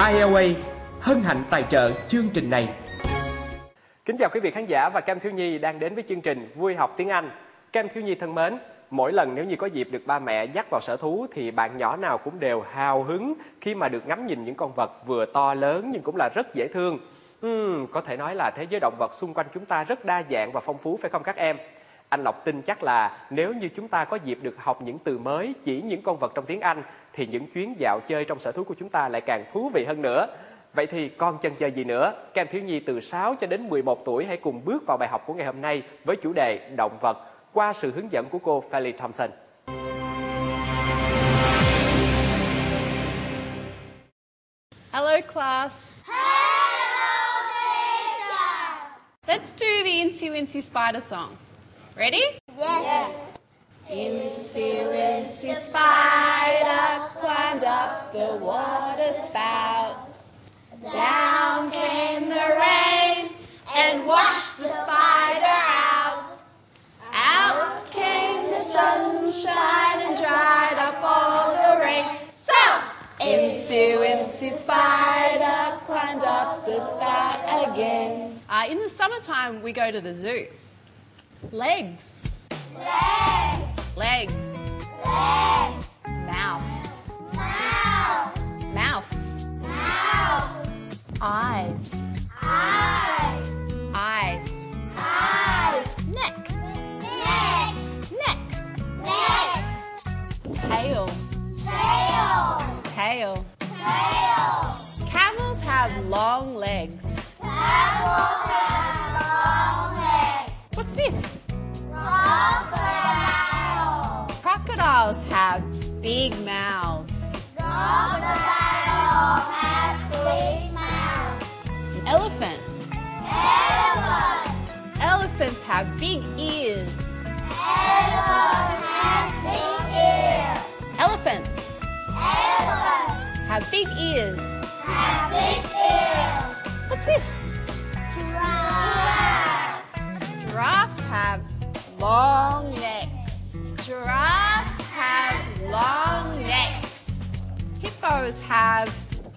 ILA hân hạnh tài trợ chương trình này. Kính chào quý vị khán giả và các em thiếu nhi đang đến với chương trình Vui học tiếng Anh. Các em thiếu nhi thân mến, mỗi lần nếu như có dịp được ba mẹ dắt vào sở thú thì bạn nhỏ nào cũng đều hào hứng khi mà được ngắm nhìn những con vật vừa to lớn nhưng cũng là rất dễ thương. Có thể nói là thế giới động vật xung quanh chúng ta rất đa dạng và phong phú, phải không các em? Anh Lộc tin chắc là nếu như chúng ta có dịp được học những từ mới chỉ những con vật trong tiếng Anh thì những chuyến dạo chơi trong sở thú của chúng ta lại càng thú vị hơn nữa. Vậy thì còn chần chờ gì nữa? Các em thiếu nhi từ 6 cho đến 11 tuổi hãy cùng bước vào bài học của ngày hôm nay với chủ đề động vật qua sự hướng dẫn của cô FAIRLIE Thompson. Hello class. Hello teacher. Let's do the Incy Wincy Spider song. Ready? Yes. Incy Wincy Spider climbed up the water spout. Down came the rain and washed the spider out. Out came the sunshine and dried up all the rain. So, Incy Wincy Spider climbed up the spout again. In the summertime, we go to the zoo. Legs. Legs. Legs. Legs. Mouth. Mouth. Mouth. Mouth. Eyes. Eyes. Eyes. Eyes. Neck. Neck. Neck. Neck. Tail. Tail. Tail. Tail. Camels have long legs. Camels have long legs. What's this? Crocodile. Crocodiles have big mouths. Crocodile has big mouth. Elephant. Elephant. Elephants have big ears. Elephant has big ears. Elephants Elephant have big ears. has big ears. What's this? Giraffe. Giraffes have long necks. Giraffes have long necks. Hippos have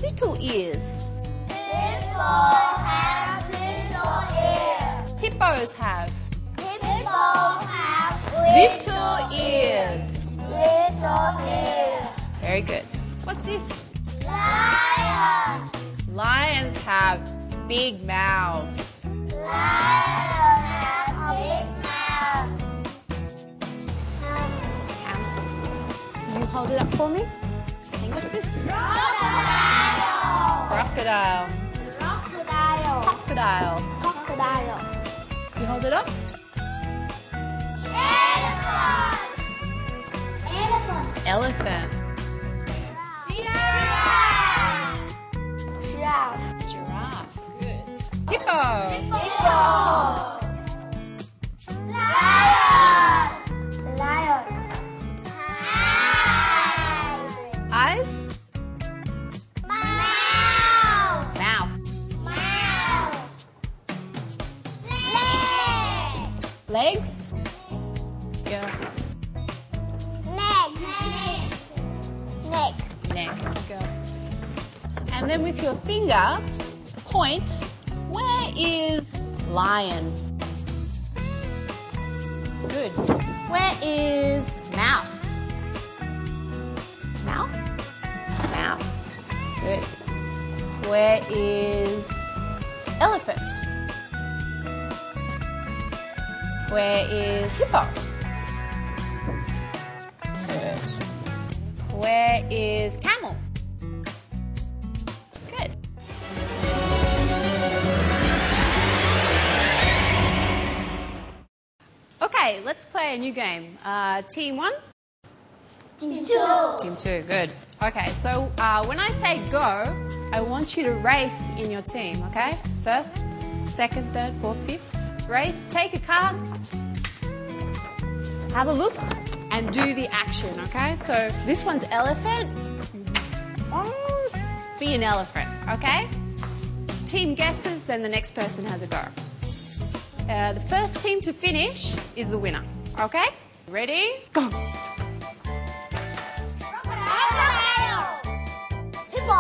little ears. Hippo has little ears. Hippos have Hippos have little ears. little ears. Very good. What's this? Lion. Lions have big mouths. Lion has big mouth. Camel. Can you hold it up for me? What's this? Crocodile. Crocodile. Crocodile. Crocodile. Crocodile. Can you hold it up? Elephant. Elephant. Elephant. Giraffe. Giraffe. Giraffe. Good. Hippo. Hippo. Lion. Lion. Eyes. Mouth. Mouth. Mouth. Leg. Legs. Go. Neck. Neck. Neck. Go. And then with your finger, point. Where is lion? Good. Where is mouth? Mouth? Mouth. Good. Where is elephant? Where is hippo? Good. Where is camel? Good. Okay, let's play a new game. Team 1? Team 2. Team 2, good. Okay, so when I say go, I want you to race in your team, okay? First, second, third, fourth, fifth. Race, take a card, have a look, and do the action, okay? So this one's elephant. Be an elephant, okay? Team guesses, then the next person has a go. The first team to finish is the winner, okay? Ready? Go! Crocodile. Hippo.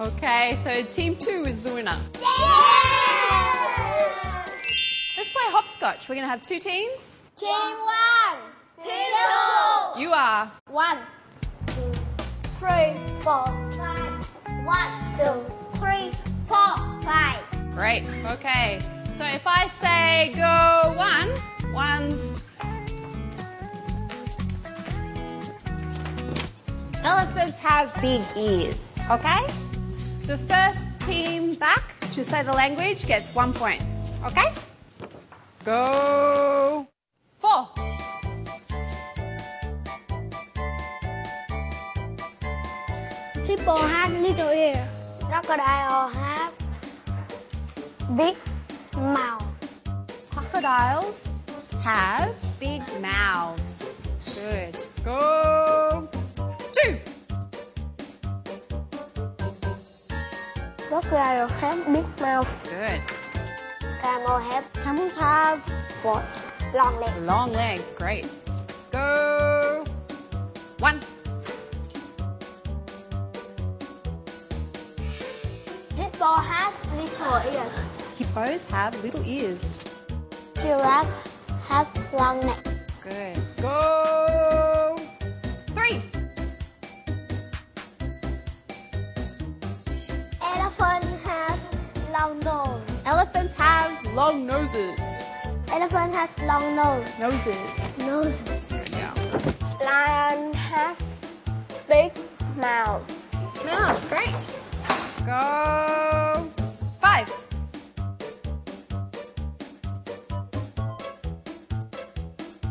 Okay, so team 2 is the winner. Let's play hopscotch. We're going to have 2 teams. Team 1, team 2. You are 1, 2, 3, 4, 5. 1, 2, 3, 4, 5. great. Okay, so if I say go 1, 1's elephants have big ears. Okay? The first team back to say the language gets 1 point. Okay? Go 4. Hippo has little ear. Crocodile have big mouth. Crocodiles have big mouths. Good. Go 2. Crocodile have big mouth. Good. Camels have what? Long legs. Long legs. Great. Go 1. Hippo has little ears. Hippos have little ears. Giraffe have long neck. Good. Go 3. Elephant has long nose. Elephants have long noses. Elephant has long nose. Noses. Nose. Good, yeah. Lion has big mouth. Mouse. Great. Go 5.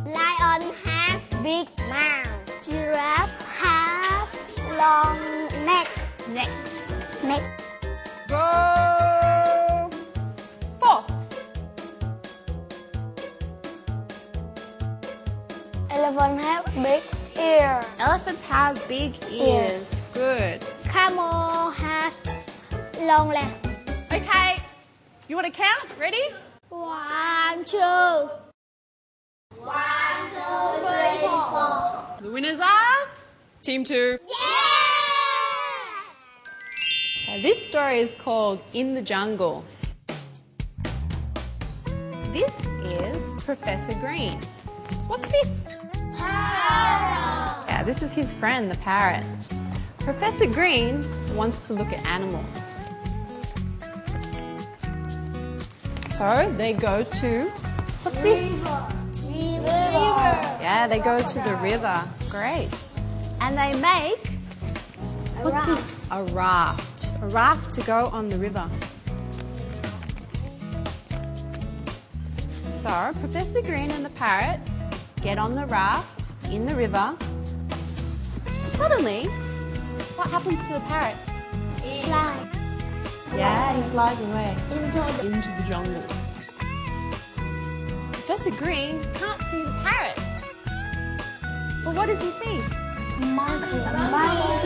Lion has big mouth. Giraffe have long neck. Next. Neck. Go 4. Elephant have big ear. Elephants have big ears. Good. Camel has long legs. Okay. You want to count? Ready? 1, 2. 1, 2, 3, 4. The winners are Team 2. This story is called In the Jungle. This is Professor Green. What's this? Parrot. Yeah, this is his friend, the parrot. Professor Green wants to look at animals. So they go to, what's this? River. Yeah, they go to the river. Great. And they make, what's this? A raft. A raft to go on the river. So Professor Green and the parrot get on the raft in the river. And suddenly, what happens to the parrot? Fly Yeah, he flies away into into the jungle. Professor Green can't see the parrot. Well, what does he see? the monkey.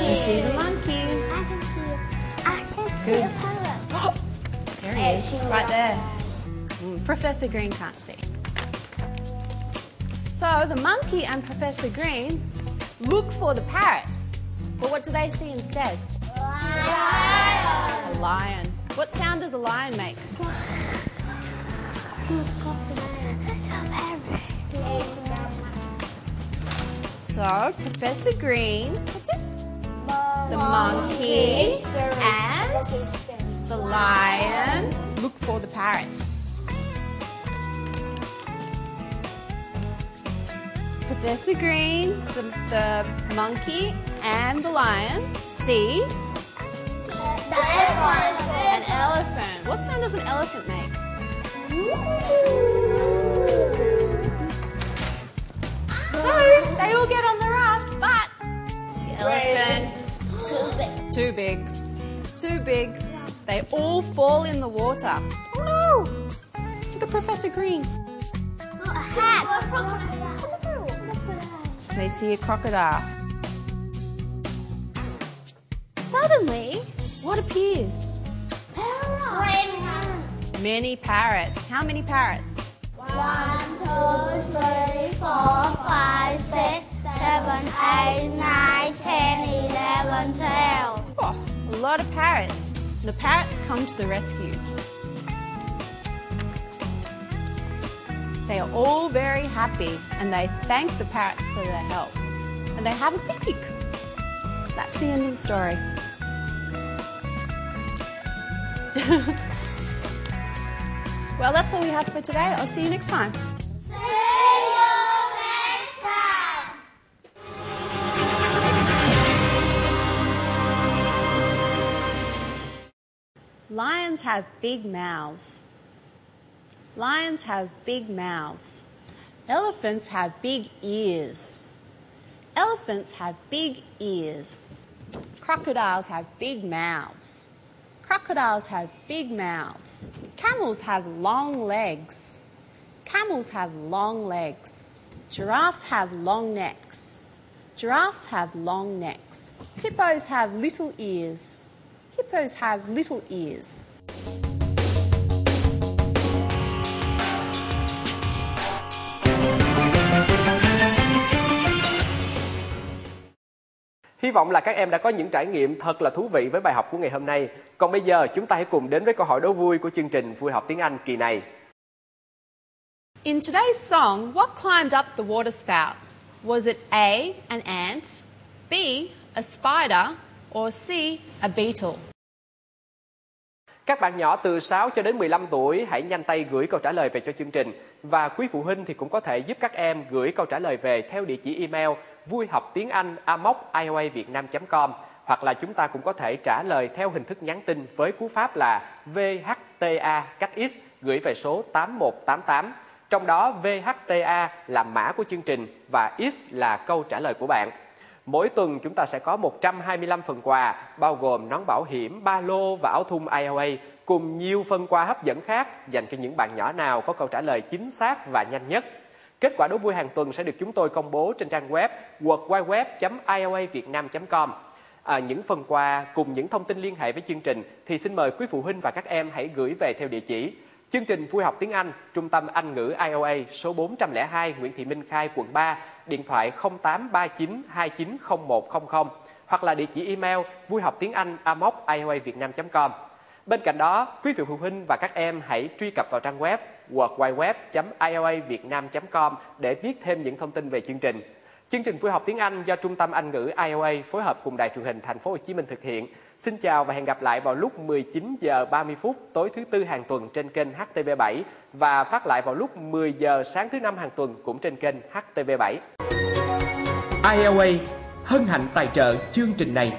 He sees a monkey. I can see Good. a parrot. There he is, right there. Professor Green can't see. So the monkey and Professor Green look for the parrot. But what do they see instead? A lion. What sound does a lion make? So Professor Green, what's this? The monkey and the lion look for the parrot. Professor Green, the monkey and the lion see an elephant. What sound does an elephant make? So they all get on the raft, but the elephant too big. Too big. They all fall in the water. Oh no! Look at Professor Green. They see a crocodile. Suddenly, what appears? Many parrots. How many parrots? 1, 2, 3, 4, 5, 6, 7, 8, 9, 10, 11, 12. Oh, a lot lot of parrots. The parrots come to the rescue. They are all very happy and they thank the parrots for their help. And they have a picnic. That's the end of the story. Well, that's all we have for today. I'll see you next time. Lions have big mouths. Lions have big mouths. Elephants have big ears. Elephants have big ears. Crocodiles have big mouths. Crocodiles have big mouths. Camels have long legs. Camels have long legs. Giraffes have long necks. Giraffes have long necks. Hippos have little ears. Hippos have little ears. Hy vọng là các em đã có những trải nghiệm thật là thú vị với bài học của ngày hôm nay. Còn bây giờ chúng ta hãy cùng đến với câu hỏi đố vui của chương trình Vui học tiếng Anh kỳ này. In today's song, what climbed up the water spout? Was it A, an ant, B, a spider, or C, a beetle? Các bạn nhỏ từ 6 cho đến 15 tuổi hãy nhanh tay gửi câu trả lời về cho chương trình. Và quý phụ huynh thì cũng có thể giúp các em gửi câu trả lời về theo địa chỉ email vuihoctiengan@ioavietnam.com, hoặc là chúng ta cũng có thể trả lời theo hình thức nhắn tin với cú pháp là VHTA cách X gửi về số 8188. Trong đó VHTA là mã của chương trình và X là câu trả lời của bạn. Mỗi tuần chúng ta sẽ có 125 phần quà bao gồm nón bảo hiểm, ba lô và áo thun ILA cùng nhiều phần quà hấp dẫn khác dành cho những bạn nhỏ nào có câu trả lời chính xác và nhanh nhất. Kết quả đố vui hàng tuần sẽ được chúng tôi công bố trên trang web www.iloavietnam.com. Những phần quà cùng những thông tin liên hệ với chương trình thì xin mời quý phụ huynh và các em hãy gửi về theo địa chỉ chương trình Vui học tiếng Anh, Trung tâm Anh ngữ ILA, số 402 Nguyễn Thị Minh Khai, quận 3, điện thoại 0839 290100 hoặc là địa chỉ email vuihoctiengan@ioavietnam.com. Bên cạnh đó, quý vị phụ huynh và các em hãy truy cập vào trang web www.ioavietnam.com để biết thêm những thông tin về chương trình. Chương trình Vui học tiếng Anh do Trung tâm Anh ngữ ILA phối hợp cùng Đài truyền hình Thành phố Hồ Chí Minh thực hiện. Xin chào và hẹn gặp lại vào lúc 19 giờ 30 phút tối thứ Tư hàng tuần trên kênh HTV7 và phát lại vào lúc 10 giờ sáng thứ Năm hàng tuần cũng trên kênh HTV7. ILA hân hạnh tài trợ chương trình này.